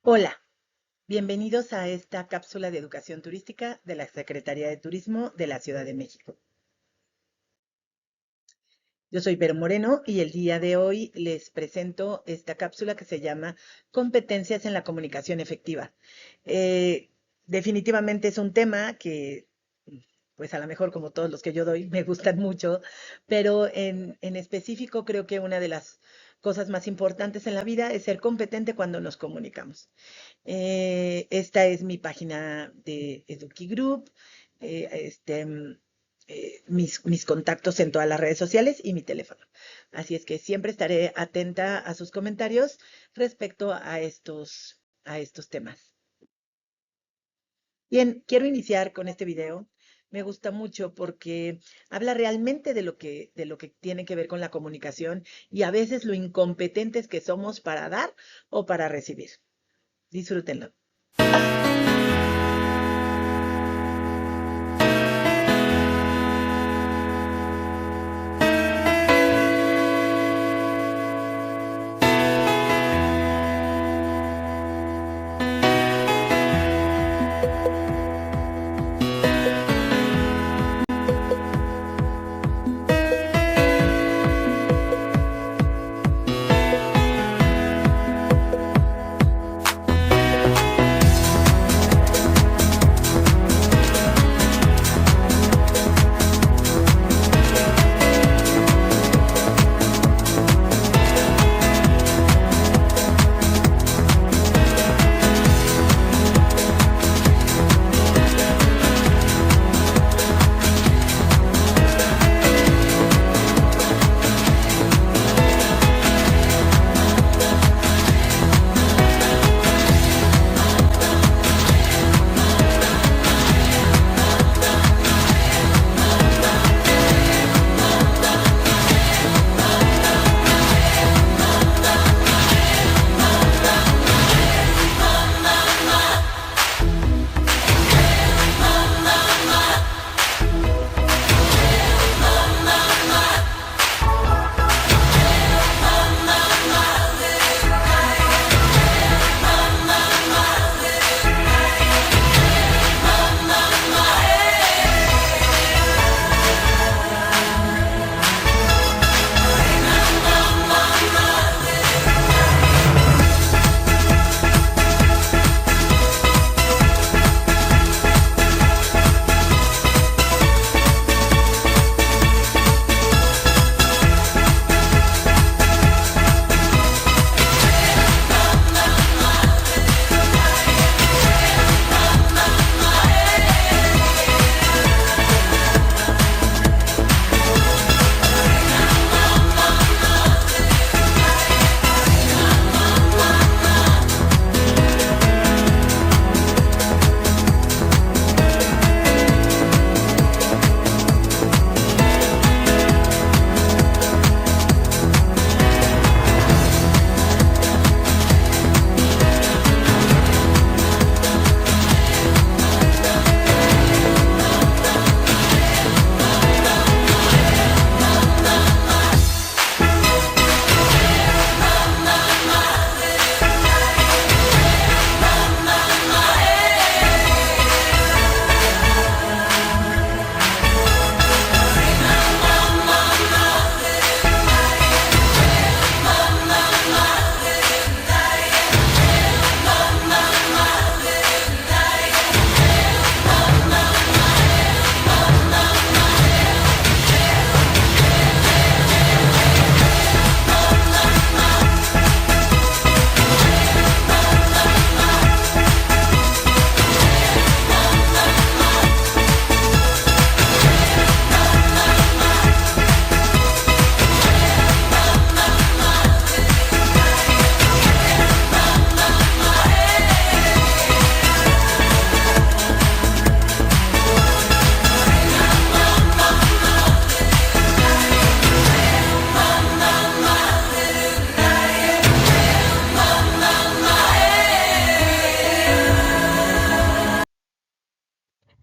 Hola, bienvenidos a esta cápsula de educación turística de la Secretaría de Turismo de la Ciudad de México. Yo soy Vero Moreno y el día de hoy les presento esta cápsula que se llama Competencias en la comunicación efectiva. Eh, Definitivamente es un tema que, pues a lo mejor como todos los que yo doy, me gustan mucho, pero en específico creo que una de las cosas más importantes en la vida es ser competente cuando nos comunicamos. Esta es mi página de Eduki Group, mis contactos en todas las redes sociales y mi teléfono. Así es que siempre estaré atenta a sus comentarios respecto a estos temas. Bien, quiero iniciar con este video. Me gusta mucho porque habla realmente de lo que tiene que ver con la comunicación y a veces lo incompetentes que somos para dar o para recibir. Disfrútenlo.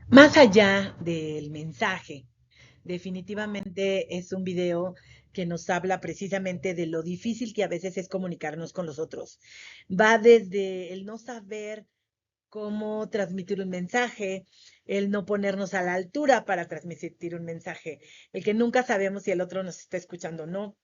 Más allá del mensaje, definitivamente es un video que nos habla precisamente de lo difícil que a veces es comunicarnos con los otros. Va desde el no saber cómo transmitir un mensaje, el no ponernos a la altura para transmitir un mensaje, el que nunca sabemos si el otro nos está escuchando o no,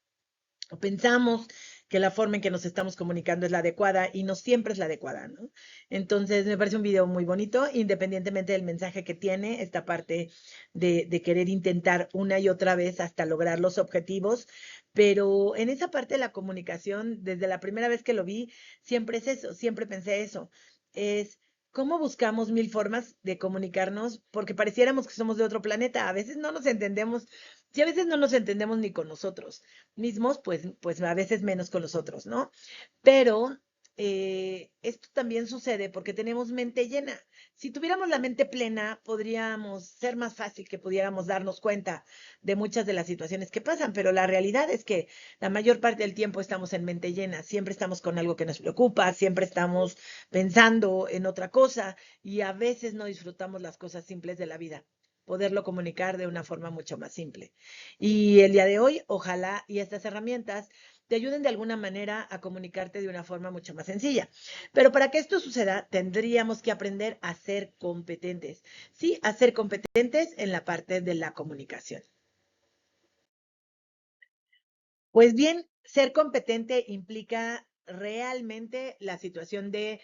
o pensamos que la forma en que nos estamos comunicando es la adecuada y no siempre es la adecuada, ¿no? Entonces, me parece un video muy bonito, independientemente del mensaje que tiene, esta parte de querer intentar una y otra vez hasta lograr los objetivos, pero en esa parte de la comunicación, desde la primera vez que lo vi, siempre es eso, siempre pensé eso, es cómo buscamos mil formas de comunicarnos porque pareciéramos que somos de otro planeta, a veces no nos entendemos, si a veces no nos entendemos ni con nosotros mismos, pues a veces menos con los otros, ¿no? Pero esto también sucede porque tenemos mente llena. Si tuviéramos la mente plena, podríamos ser más fácil que pudiéramos darnos cuenta de muchas de las situaciones que pasan, pero la realidad es que la mayor parte del tiempo estamos en mente llena, siempre estamos con algo que nos preocupa, siempre estamos pensando en otra cosa y a veces no disfrutamos las cosas simples de la vida, poderlo comunicar de una forma mucho más simple. Y el día de hoy, ojalá y estas herramientas te ayuden de alguna manera a comunicarte de una forma mucho más sencilla. Pero para que esto suceda, tendríamos que aprender a ser competentes. Sí, a ser competentes en la parte de la comunicación. Pues bien, ser competente implica realmente la situación de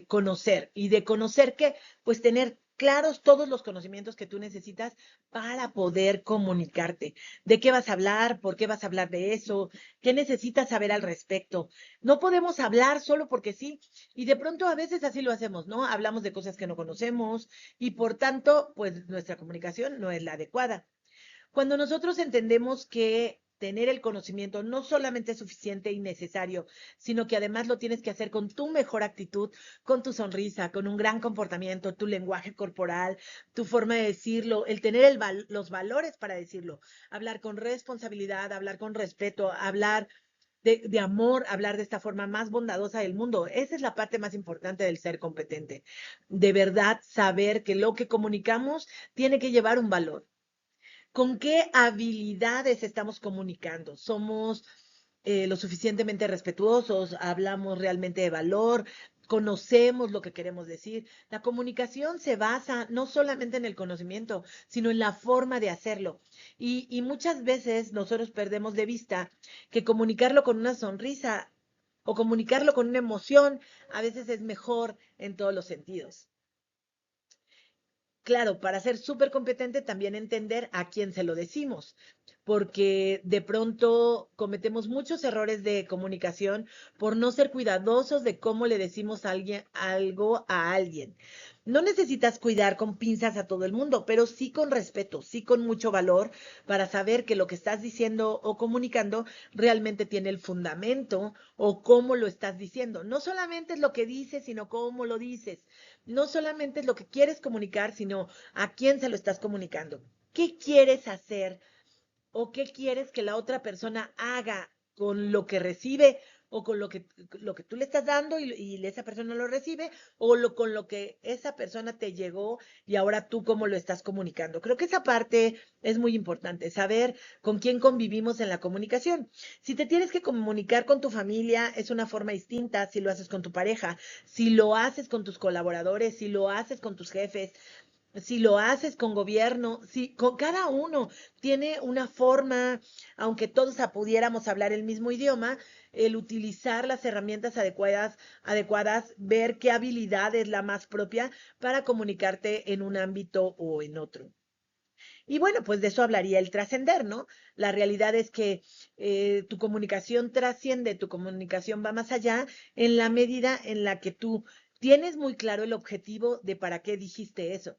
conocer y de conocer que, pues tener claros todos los conocimientos que tú necesitas para poder comunicarte. ¿De qué vas a hablar? ¿Por qué vas a hablar de eso? ¿Qué necesitas saber al respecto? No podemos hablar solo porque sí, y de pronto a veces así lo hacemos, ¿no? Hablamos de cosas que no conocemos y por tanto, pues nuestra comunicación no es la adecuada. Cuando nosotros entendemos que tener el conocimiento no solamente es suficiente y necesario, sino que además lo tienes que hacer con tu mejor actitud, con tu sonrisa, con un gran comportamiento, tu lenguaje corporal, tu forma de decirlo, el tener los valores para decirlo, hablar con responsabilidad, hablar con respeto, hablar de amor, hablar de esta forma más bondadosa del mundo. Esa es la parte más importante del ser competente. De verdad, saber que lo que comunicamos tiene que llevar un valor. ¿Con qué habilidades estamos comunicando? ¿Somos lo suficientemente respetuosos? ¿Hablamos realmente de valor? ¿Conocemos lo que queremos decir? La comunicación se basa no solamente en el conocimiento, sino en la forma de hacerlo. Y muchas veces nosotros perdemos de vista que comunicarlo con una sonrisa o comunicarlo con una emoción a veces es mejor en todos los sentidos. Claro, para ser súper competente también entender a quién se lo decimos, porque de pronto cometemos muchos errores de comunicación por no ser cuidadosos de cómo le decimos a alguien, algo a alguien. No necesitas cuidar con pinzas a todo el mundo, pero sí con respeto, sí con mucho valor para saber que lo que estás diciendo o comunicando realmente tiene el fundamento o cómo lo estás diciendo. No solamente es lo que dices, sino cómo lo dices. No solamente es lo que quieres comunicar, sino a quién se lo estás comunicando. ¿Qué quieres hacer o qué quieres que la otra persona haga con lo que recibe o con lo que tú le estás dando y esa persona lo recibe o con lo que esa persona te llegó y ahora tú cómo lo estás comunicando? Creo que esa parte es muy importante, saber con quién convivimos en la comunicación. Si te tienes que comunicar con tu familia, es una forma distinta si lo haces con tu pareja, si lo haces con tus colaboradores, si lo haces con tus jefes, si lo haces con gobierno, si con cada uno tiene una forma, aunque todos pudiéramos hablar el mismo idioma, el utilizar las herramientas adecuadas, ver qué habilidad es la más propia para comunicarte en un ámbito o en otro. Y bueno, pues de eso hablaría el trascender, ¿no? La realidad es que tu comunicación trasciende, tu comunicación va más allá en la medida en la que tú tienes muy claro el objetivo de para qué dijiste eso.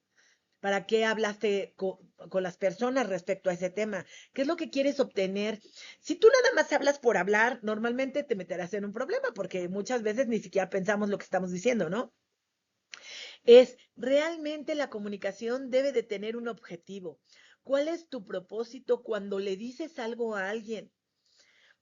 ¿Para qué hablaste con las personas respecto a ese tema? ¿Qué es lo que quieres obtener? Si tú nada más hablas por hablar, normalmente te meterás en un problema porque muchas veces ni siquiera pensamos lo que estamos diciendo, ¿no? Es realmente la comunicación debe de tener un objetivo. ¿Cuál es tu propósito cuando le dices algo a alguien?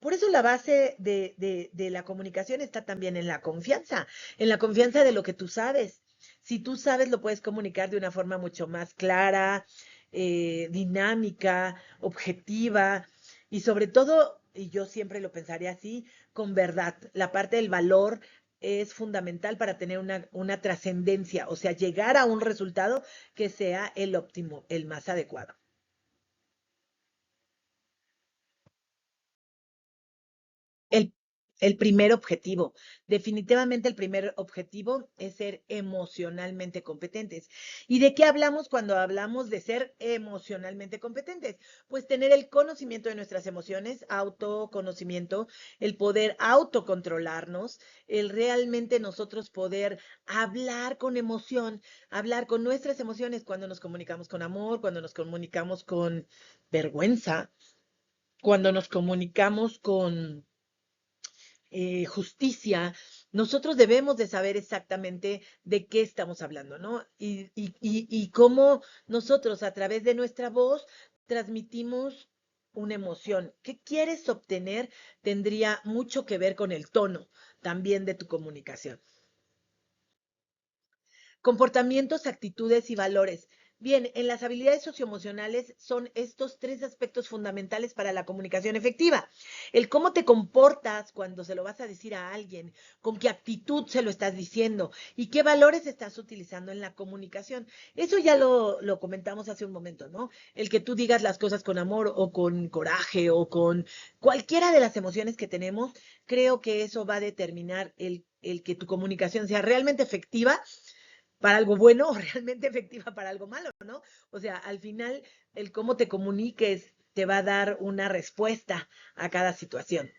Por eso la base de la comunicación está también en la confianza de lo que tú sabes. Si tú sabes, lo puedes comunicar de una forma mucho más clara, dinámica, objetiva. Y sobre todo, y yo siempre lo pensaría así, con verdad. La parte del valor es fundamental para tener una trascendencia, o sea, llegar a un resultado que sea el óptimo, el más adecuado. El, el primer objetivo, definitivamente el primer objetivo es ser emocionalmente competentes. ¿Y de qué hablamos cuando hablamos de ser emocionalmente competentes? Pues tener el conocimiento de nuestras emociones, autoconocimiento, el poder autocontrolarnos, el realmente nosotros poder hablar con emoción, hablar con nuestras emociones cuando nos comunicamos con amor, cuando nos comunicamos con vergüenza, cuando nos comunicamos con justicia, nosotros debemos de saber exactamente de qué estamos hablando, ¿no? Y cómo nosotros a través de nuestra voz transmitimos una emoción. ¿Qué quieres obtener? Tendría mucho que ver con el tono también de tu comunicación. Comportamientos, actitudes y valores. Bien, en las habilidades socioemocionales son estos tres aspectos fundamentales para la comunicación efectiva. El cómo te comportas cuando se lo vas a decir a alguien, con qué actitud se lo estás diciendo y qué valores estás utilizando en la comunicación. Eso ya lo comentamos hace un momento, ¿no? El que tú digas las cosas con amor o con coraje o con cualquiera de las emociones que tenemos, creo que eso va a determinar el que tu comunicación sea realmente efectiva para algo bueno o realmente efectiva para algo malo, ¿no? O sea, al final, el cómo te comuniques te va a dar una respuesta a cada situación.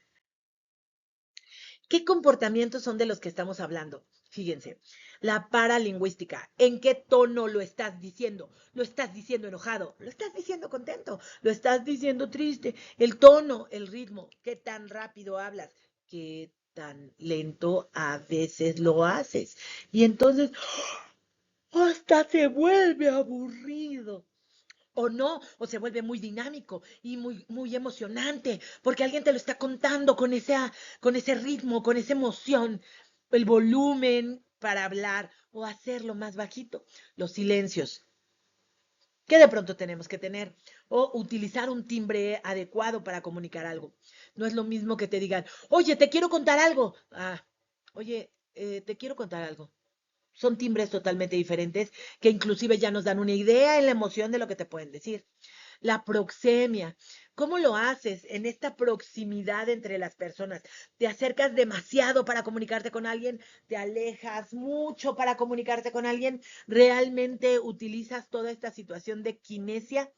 ¿Qué comportamientos son de los que estamos hablando? Fíjense, la paralingüística. ¿En qué tono lo estás diciendo? ¿Lo estás diciendo enojado? ¿Lo estás diciendo contento? ¿Lo estás diciendo triste? El tono, el ritmo. ¿Qué tan rápido hablas? ¿Qué tan lento a veces lo haces? Y entonces hasta se vuelve aburrido. O no, o se vuelve muy dinámico y muy emocionante, porque alguien te lo está contando con ese ritmo, con esa emoción, el volumen para hablar o hacerlo más bajito, los silencios que de pronto tenemos que tener o utilizar un timbre adecuado para comunicar algo. No es lo mismo que te digan, oye, te quiero contar algo. Oye, te quiero contar algo. Son timbres totalmente diferentes que inclusive ya nos dan una idea en la emoción de lo que te pueden decir. La proxemia. ¿Cómo lo haces en esta proximidad entre las personas? ¿Te acercas demasiado para comunicarte con alguien? ¿Te alejas mucho para comunicarte con alguien? ¿Realmente utilizas toda esta situación de kinesia?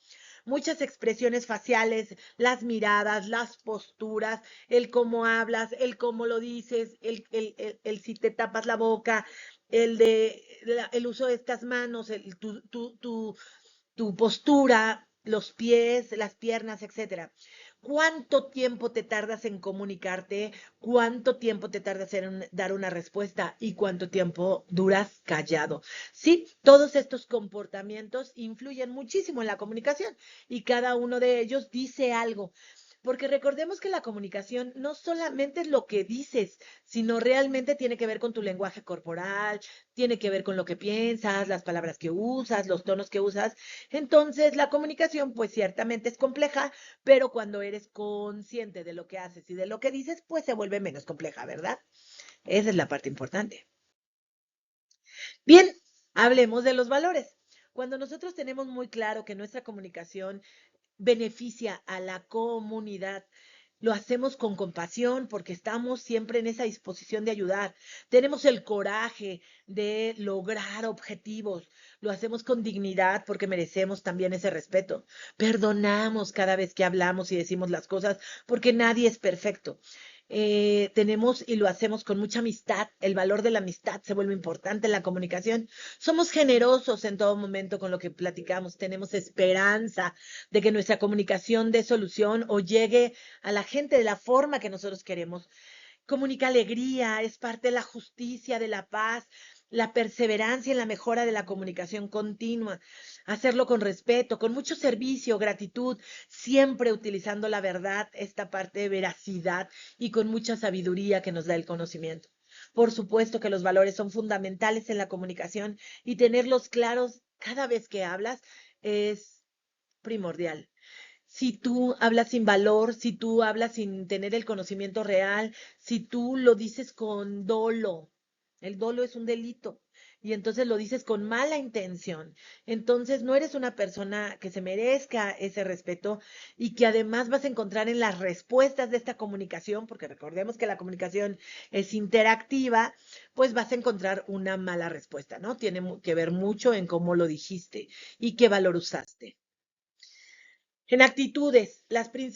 Muchas expresiones faciales, las miradas, las posturas, el cómo hablas, el cómo lo dices, el si te tapas la boca, el uso de estas manos, tu postura, los pies, las piernas, etcétera. ¿Cuánto tiempo te tardas en comunicarte? ¿Cuánto tiempo te tardas en dar una respuesta? ¿Y cuánto tiempo duras callado? Sí, todos estos comportamientos influyen muchísimo en la comunicación y cada uno de ellos dice algo. Porque recordemos que la comunicación no solamente es lo que dices, sino realmente tiene que ver con tu lenguaje corporal, tiene que ver con lo que piensas, las palabras que usas, los tonos que usas. Entonces, la comunicación, pues ciertamente es compleja, pero cuando eres consciente de lo que haces y de lo que dices, pues se vuelve menos compleja, ¿verdad? Esa es la parte importante. Bien, hablemos de los valores. Cuando nosotros tenemos muy claro que nuestra comunicación beneficia a la comunidad. Lo hacemos con compasión porque estamos siempre en esa disposición de ayudar. Tenemos el coraje de lograr objetivos. Lo hacemos con dignidad porque merecemos también ese respeto. Perdonamos cada vez que hablamos y decimos las cosas porque nadie es perfecto. Tenemos y lo hacemos con mucha amistad. El valor de la amistad se vuelve importante en la comunicación. Somos generosos en todo momento con lo que platicamos. Tenemos esperanza de que nuestra comunicación dé solución o llegue a la gente de la forma que nosotros queremos. Comunica alegría, es parte de la justicia, de la paz, la perseverancia en la mejora de la comunicación continua, hacerlo con respeto, con mucho servicio, gratitud, siempre utilizando la verdad, esta parte de veracidad y con mucha sabiduría que nos da el conocimiento. Por supuesto que los valores son fundamentales en la comunicación y tenerlos claros cada vez que hablas es primordial. si tú hablas sin valor, si tú hablas sin tener el conocimiento real, si tú lo dices con dolo. El dolo es un delito. Y entonces lo dices con mala intención. Entonces no eres una persona que se merezca ese respeto y que además vas a encontrar en las respuestas de esta comunicación, porque recordemos que la comunicación es interactiva, pues vas a encontrar una mala respuesta, ¿no? Tiene que ver mucho en cómo lo dijiste y qué valor usaste. En actitudes,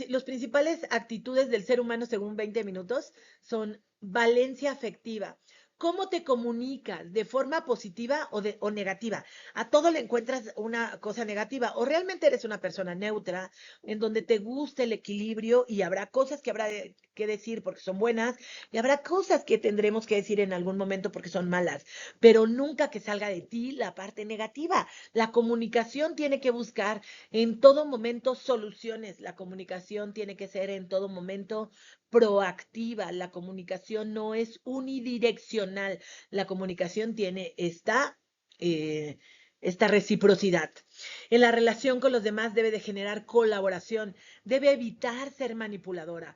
los principales actitudes del ser humano según 20 minutos son valencia afectiva. ¿Cómo te comunicas? ¿De forma positiva o negativa? A todo le encuentras una cosa negativa. O realmente eres una persona neutra, en donde te gusta el equilibrio y habrá cosas que habrá que decir porque son buenas y habrá cosas que tendremos que decir en algún momento porque son malas, pero nunca que salga de ti la parte negativa. La comunicación tiene que buscar en todo momento soluciones. La comunicación tiene que ser en todo momento proactiva. La comunicación no es unidireccional. La comunicación tiene esta reciprocidad. En la relación con los demás debe de generar colaboración, debe evitar ser manipuladora.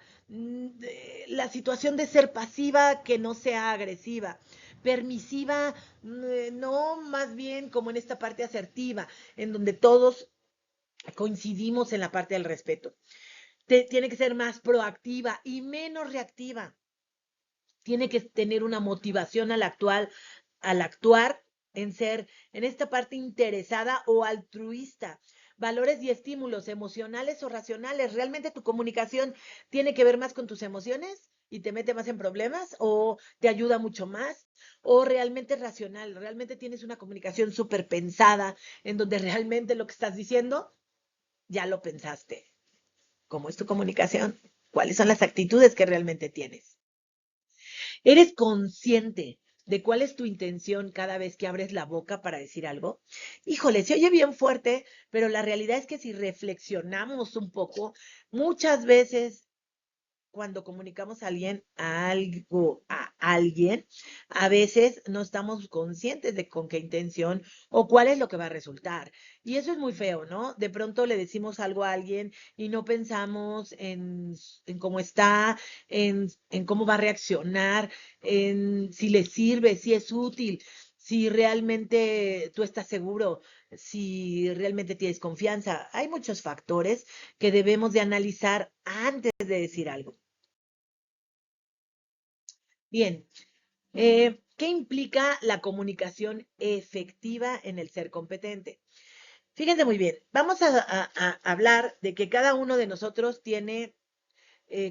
La situación de ser pasiva que no sea agresiva. Permisiva, no más bien como en esta parte asertiva, en donde todos coincidimos en la parte del respeto. Tiene que ser más proactiva y menos reactiva. Tiene que tener una motivación al actuar en ser, en esta parte interesada o altruista. Valores y estímulos emocionales o racionales. ¿Realmente tu comunicación tiene que ver más con tus emociones y te mete más en problemas o te ayuda mucho más? ¿O realmente es racional? ¿Realmente tienes una comunicación súper pensada en donde realmente lo que estás diciendo ya lo pensaste? ¿Cómo es tu comunicación? ¿Cuáles son las actitudes que realmente tienes? ¿Eres consciente de cuál es tu intención cada vez que abres la boca para decir algo? Híjole, se oye bien fuerte, pero la realidad es que si reflexionamos un poco, muchas veces cuando comunicamos a alguien, a veces no estamos conscientes de con qué intención o cuál es lo que va a resultar. Y eso es muy feo, ¿no? De pronto le decimos algo a alguien y no pensamos en cómo está, en cómo va a reaccionar, en si le sirve, si es útil, si realmente tú estás seguro, si realmente tienes confianza. Hay muchos factores que debemos de analizar antes de decir algo. Bien, ¿qué implica la comunicación efectiva en el ser competente? Fíjense muy bien, vamos a hablar de que cada uno de nosotros tiene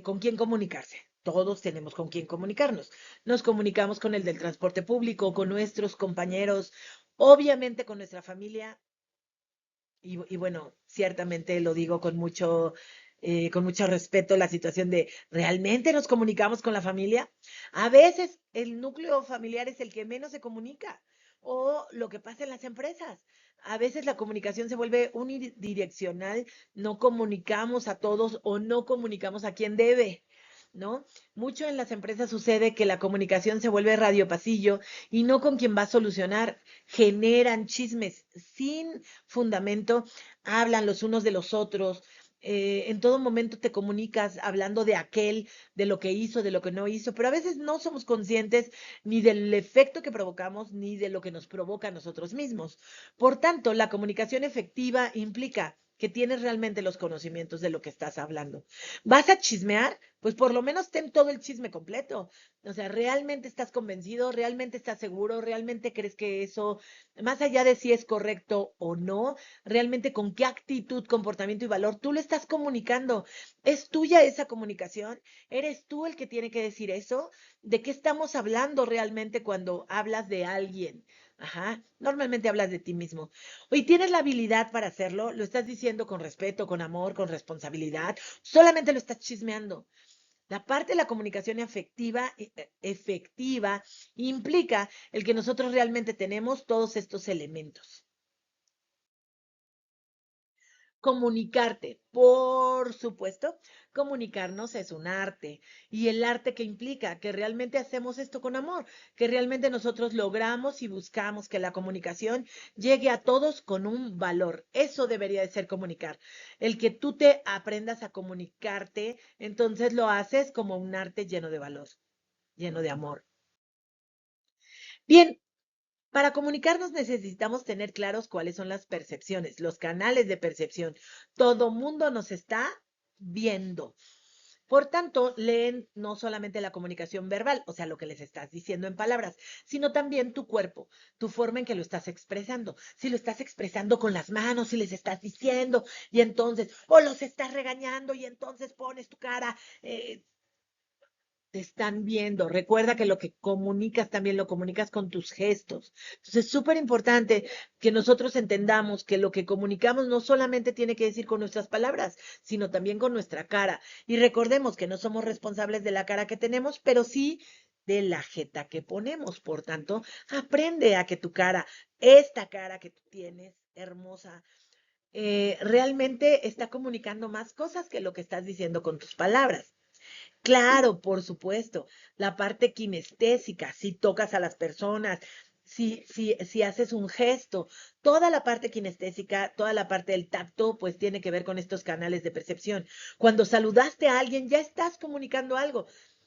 con quién comunicarse. Todos tenemos con quién comunicarnos. Nos comunicamos con el del transporte público, con nuestros compañeros, obviamente con nuestra familia. Y bueno, ciertamente lo digo con mucho respeto, la situación de, ¿realmente nos comunicamos con la familia? A veces el núcleo familiar es el que menos se comunica, o lo que pasa en las empresas. A veces la comunicación se vuelve unidireccional, no comunicamos a todos o no comunicamos a quien debe, ¿no? Mucho en las empresas sucede que la comunicación se vuelve radio pasillo y no con quien va a solucionar. Generan chismes sin fundamento, hablan los unos de los otros. En todo momento te comunicas hablando de aquel, de lo que hizo, de lo que no hizo, pero a veces no somos conscientes ni del efecto que provocamos, ni de lo que nos provoca a nosotros mismos. Por tanto, la comunicación efectiva implica que tienes realmente los conocimientos de lo que estás hablando. ¿Vas a chismear? Pues por lo menos ten todo el chisme completo. O sea, ¿realmente estás convencido? ¿Realmente estás seguro? ¿Realmente crees que eso, más allá de si es correcto o no, realmente con qué actitud, comportamiento y valor tú lo estás comunicando? ¿Es tuya esa comunicación? ¿Eres tú el que tiene que decir eso? ¿De qué estamos hablando realmente cuando hablas de alguien? Ajá, normalmente hablas de ti mismo. Hoy tienes la habilidad para hacerlo, lo estás diciendo con respeto, con amor, con responsabilidad, solamente lo estás chismeando. La parte de la comunicación efectiva implica el que nosotros realmente tenemos todos estos elementos. Comunicarte, por supuesto, comunicarnos es un arte. Y el arte que implica que realmente hacemos esto con amor, que realmente nosotros logramos y buscamos que la comunicación llegue a todos con un valor. Eso debería de ser comunicar. El que tú te aprendas a comunicarte, entonces lo haces como un arte lleno de valor, lleno de amor. Bien, para comunicarnos necesitamos tener claros cuáles son las percepciones, los canales de percepción. Todo mundo nos está viendo. Por tanto, leen no solamente la comunicación verbal, o sea, lo que les estás diciendo en palabras, sino también tu cuerpo, tu forma en que lo estás expresando. Si lo estás expresando con las manos, si les estás diciendo, y entonces, o los estás regañando, y entonces pones tu cara, te están viendo. Recuerda que lo que comunicas también lo comunicas con tus gestos. Entonces es súper importante que nosotros entendamos que lo que comunicamos no solamente tiene que decir con nuestras palabras, sino también con nuestra cara. Y recordemos que no somos responsables de la cara que tenemos, pero sí de la jeta que ponemos. Por tanto, aprende a que tu cara, esta cara que tú tienes, hermosa, realmente está comunicando más cosas que lo que estás diciendo con tus palabras. Claro, por supuesto. La parte kinestésica, si tocas a las personas, si haces un gesto, toda la parte kinestésica, toda la parte del tacto, pues tiene que ver con estos canales de percepción. Cuando saludaste a alguien, ya estás comunicando algo.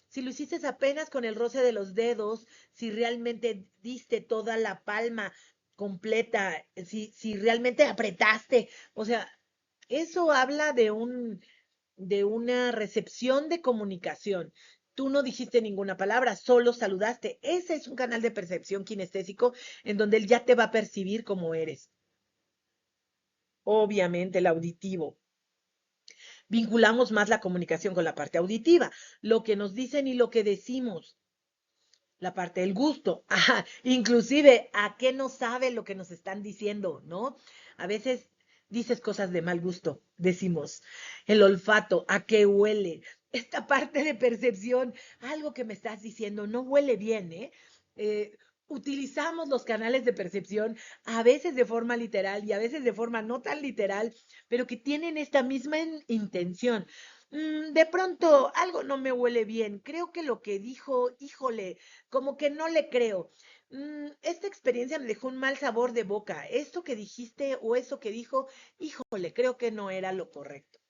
Si lo hiciste apenas con el roce de los dedos, si realmente diste toda la palma completa, si realmente apretaste, o sea, eso habla de una recepción de comunicación. Tú no dijiste ninguna palabra, solo saludaste. Ese es un canal de percepción kinestésico en donde él ya te va a percibir como eres. Obviamente el auditivo. Vinculamos más la comunicación con la parte auditiva, lo que nos dicen y lo que decimos. La parte del gusto, ajá, inclusive a qué no sabe lo que nos están diciendo, ¿no? A veces dices cosas de mal gusto, decimos el olfato, a qué huele, esta parte de percepción, algo que me estás diciendo no huele bien, ¿eh? Utilizamos los canales de percepción a veces de forma literal y a veces de forma no tan literal, pero que tienen esta misma intención. De pronto algo no me huele bien. Creo que lo que dijo, híjole, como que no le creo. Esta experiencia me dejó un mal sabor de boca. Esto que dijiste o eso que dijo, híjole, creo que no era lo correcto.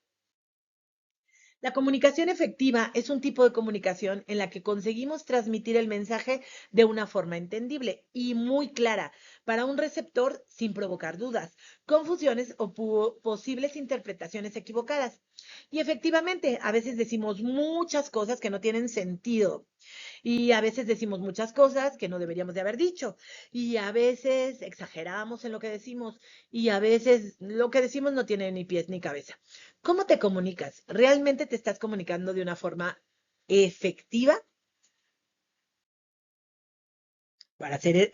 La comunicación efectiva es un tipo de comunicación en la que conseguimos transmitir el mensaje de una forma entendible y muy clara para un receptor sin provocar dudas, confusiones o posibles interpretaciones equivocadas. Y efectivamente, a veces decimos muchas cosas que no tienen sentido y a veces decimos muchas cosas que no deberíamos de haber dicho. Y a veces exageramos en lo que decimos. Y a veces lo que decimos no tiene ni pies ni cabeza. ¿Cómo te comunicas? ¿Realmente te estás comunicando de una forma efectiva? Para ser,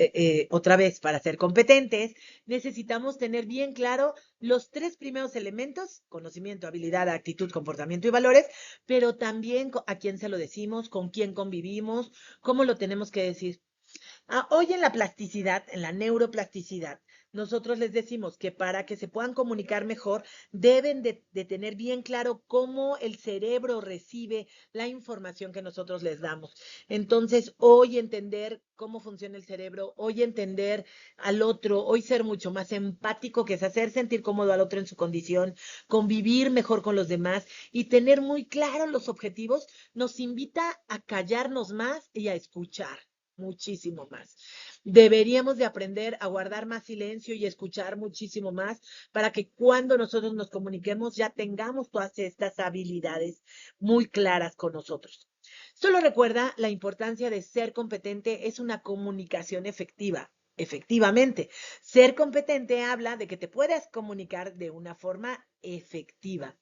otra vez, para ser competentes, necesitamos tener bien claro los tres primeros elementos: conocimiento, habilidad, actitud, comportamiento y valores, pero también a quién se lo decimos, con quién convivimos, cómo lo tenemos que decir. Hoy en la plasticidad, en la neuroplasticidad, nosotros les decimos que para que se puedan comunicar mejor, deben de tener bien claro cómo el cerebro recibe la información que nosotros les damos. Entonces, hoy entender cómo funciona el cerebro, hoy entender al otro, hoy ser mucho más empático, que es hacer sentir cómodo al otro en su condición, convivir mejor con los demás y tener muy claros los objetivos, nos invita a callarnos más y a escuchar muchísimo más. Deberíamos de aprender a guardar más silencio y escuchar muchísimo más para que cuando nosotros nos comuniquemos ya tengamos todas estas habilidades muy claras con nosotros. Solo recuerda la importancia de ser competente es una comunicación efectiva. Efectivamente, ser competente habla de que te puedas comunicar de una forma efectiva.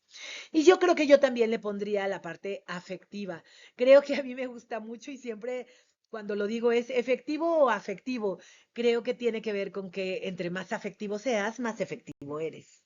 Y yo creo que yo también le pondría la parte afectiva. Creo que a mí me gusta mucho y siempre cuando lo digo es efectivo o afectivo. Creo que tiene que ver con que entre más afectivo seas, más efectivo eres.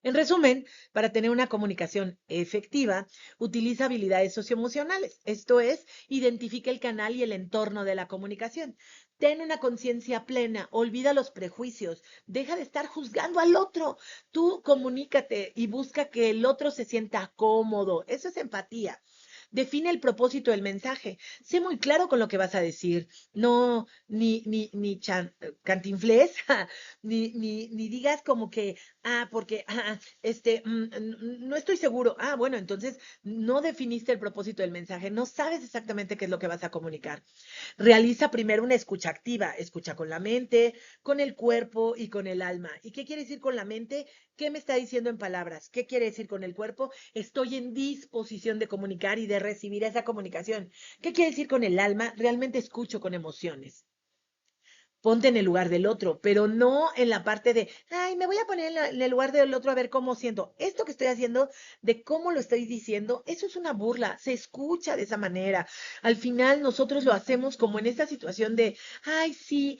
En resumen, para tener una comunicación efectiva, utiliza habilidades socioemocionales. Esto es, identifica el canal y el entorno de la comunicación. Ten una conciencia plena, olvida los prejuicios, deja de estar juzgando al otro. Tú comunícate y busca que el otro se sienta cómodo. Eso es empatía. Define el propósito del mensaje. Sé muy claro con lo que vas a decir. No, cantinflés, ni digas como que, porque, no estoy seguro. Bueno, entonces no definiste el propósito del mensaje, no sabes exactamente qué es lo que vas a comunicar. Realiza primero una escucha activa, escucha con la mente, con el cuerpo y con el alma. ¿Y qué quiere decir con la mente? ¿Qué me está diciendo en palabras? ¿Qué quiere decir con el cuerpo? Estoy en disposición de comunicar y de recibir esa comunicación. ¿Qué quiere decir con el alma? Realmente escucho con emociones. Ponte en el lugar del otro, pero no en la parte de, ay, me voy a poner en el lugar del otro a ver cómo siento. Esto que estoy haciendo, de cómo lo estoy diciendo, eso es una burla, se escucha de esa manera. Al final nosotros lo hacemos como en esta situación de, ay, sí,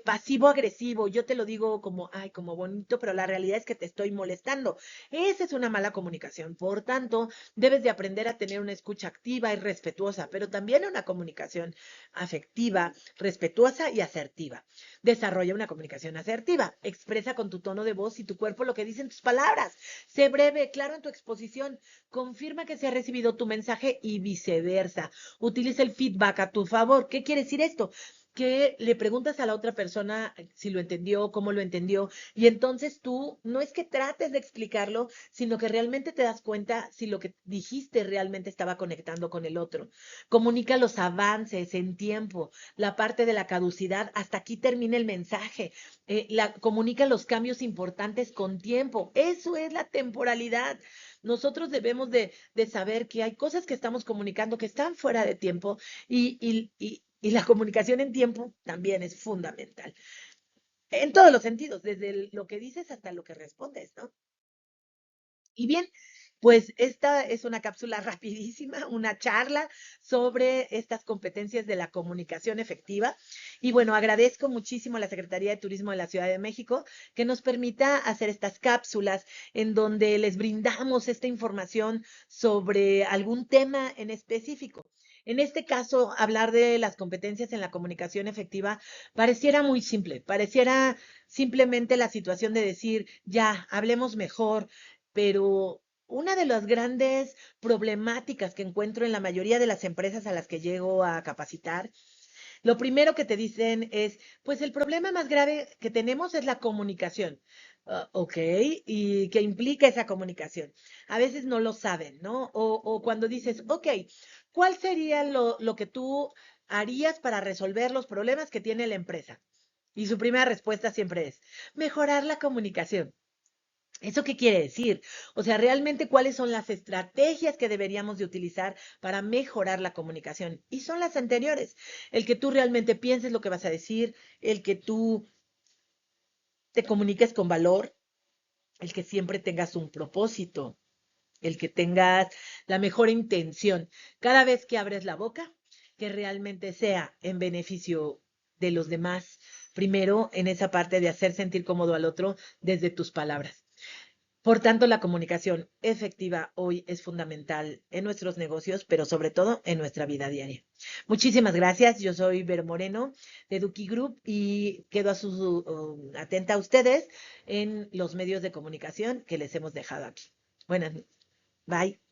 pasivo-agresivo, yo te lo digo como, ay, como bonito, pero la realidad es que te estoy molestando. Esa es una mala comunicación. Por tanto, debes de aprender a tener una escucha activa y respetuosa, pero también una comunicación afectiva, respetuosa y asertiva. Desarrolla una comunicación asertiva. Expresa con tu tono de voz y tu cuerpo lo que dicen tus palabras. Sé breve, claro en tu exposición. Confirma que se ha recibido tu mensaje y viceversa. Utiliza el feedback a tu favor. ¿Qué quiere decir esto? Que le preguntas a la otra persona si lo entendió, cómo lo entendió, y entonces tú no es que trates de explicarlo, sino que realmente te das cuenta si lo que dijiste realmente estaba conectando con el otro. Comunica los avances en tiempo, la parte de la caducidad, hasta aquí termina el mensaje. Comunica los cambios importantes con tiempo. Eso es la temporalidad. Nosotros debemos de saber que hay cosas que estamos comunicando que están fuera de tiempo y la comunicación en tiempo también es fundamental. En todos los sentidos, desde lo que dices hasta lo que respondes, ¿no? Y bien, pues esta es una cápsula rapidísima, una charla sobre estas competencias de la comunicación efectiva. Y bueno, agradezco muchísimo a la Secretaría de Turismo de la Ciudad de México que nos permita hacer estas cápsulas en donde les brindamos esta información sobre algún tema en específico. En este caso, hablar de las competencias en la comunicación efectiva pareciera muy simple, pareciera simplemente la situación de decir, ya, hablemos mejor, pero una de las grandes problemáticas que encuentro en la mayoría de las empresas a las que llego a capacitar, lo primero que te dicen es, pues el problema más grave que tenemos es la comunicación. Ok, ¿y qué implica esa comunicación? A veces no lo saben, ¿no? O cuando dices, ok, ¿cuál sería lo que tú harías para resolver los problemas que tiene la empresa? Y su primera respuesta siempre es, mejorar la comunicación. ¿Eso qué quiere decir? O sea, realmente cuáles son las estrategias que deberíamos de utilizar para mejorar la comunicación. Y son las anteriores. El que tú realmente pienses lo que vas a decir, el que tú te comuniques con valor, el que siempre tengas un propósito, el que tengas la mejor intención. Cada vez que abres la boca, que realmente sea en beneficio de los demás. Primero, en esa parte de hacer sentir cómodo al otro desde tus palabras. Por tanto, la comunicación efectiva hoy es fundamental en nuestros negocios, pero sobre todo en nuestra vida diaria. Muchísimas gracias. Yo soy Vero Moreno de Duki Group y quedo atenta a ustedes en los medios de comunicación que les hemos dejado aquí. Buenas, bye.